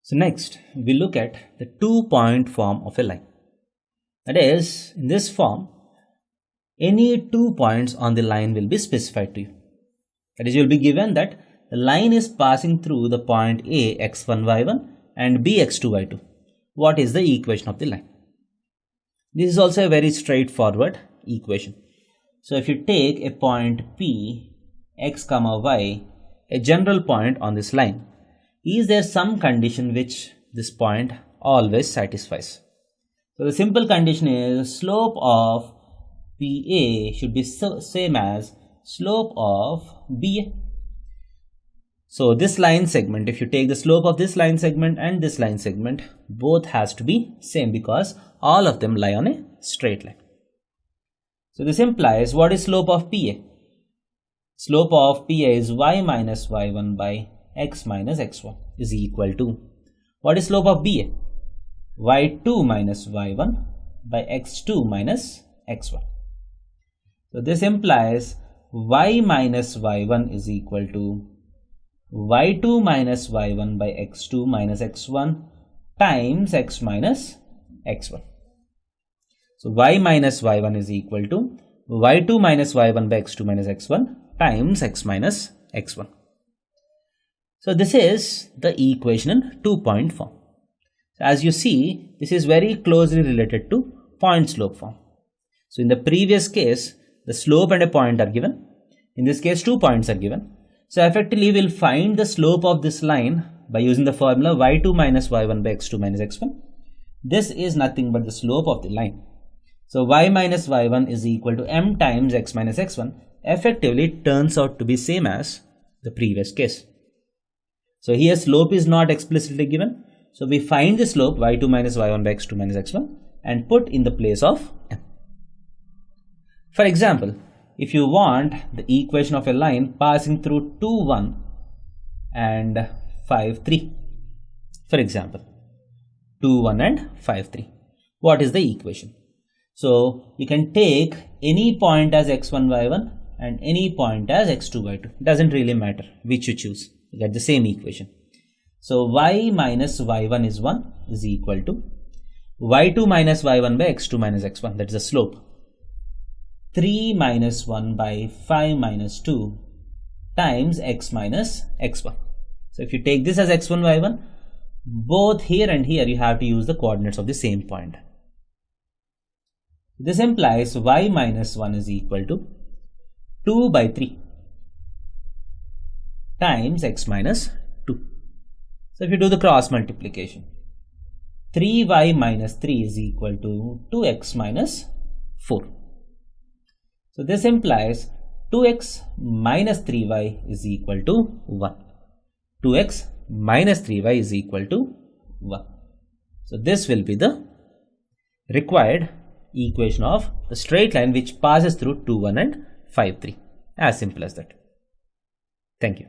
So next, we look at the 2-point form of a line. That is, in this form, any 2 points on the line will be specified to you. That is, you will be given that the line is passing through the point A, x1, y1 and B, x2, y2. What is the equation of the line? This is also a very straightforward equation. So if you take a point P, x, y, a general point on this line, is there some condition which this point always satisfies? So the simple condition is slope of PA should be same as slope of BA. So this line segment, if you take the slope of this line segment and this line segment, both has to be same because all of them lie on a straight line. So this implies, what is slope of PA? Slope of PA is y minus y1 by x minus x1 is equal to, what is slope of BA? y2 minus y1 by x2 minus x1. So this implies y minus y1 is equal to y2 minus y1 by x2 minus x1 times x minus x1. So y minus y1 is equal to y2 minus y1 by x2 minus x1 times x minus x1. So this is the equation in 2-point form. So as you see, this is very closely related to point slope form. So in the previous case, the slope and a point are given. In this case, 2 points are given. So effectively, we will find the slope of this line by using the formula y2 minus y1 by x2 minus x1. This is nothing but the slope of the line. So y minus y1 is equal to m times x minus x1. Effectively, it turns out to be same as the previous case. So here slope is not explicitly given. So we find the slope y2 minus y1 by x2 minus x1 and put in the place of m. For example, if you want the equation of a line passing through 2, 1 and 5, 3. For example, 2, 1 and 5, 3. What is the equation? So you can take any point as x1, y1 and any point as x2, y2. It doesn't really matter which you choose. You get the same equation. So y minus y1 is 1 is equal to y2 minus y1 by x2 minus x1. That is the slope. 3 minus 1 by 5 minus 2 times x minus x1. So if you take this as x1, y1, both here and here you have to use the coordinates of the same point. This implies y minus 1 is equal to 2 by 3 times x minus 2. So if you do the cross multiplication, 3y minus 3 is equal to 2x minus 4. So this implies 2x minus 3y is equal to 1. 2x minus 3y is equal to 1. So this will be the required equation of the straight line which passes through 2, 1 and 5, 3. As simple as that. Thank you.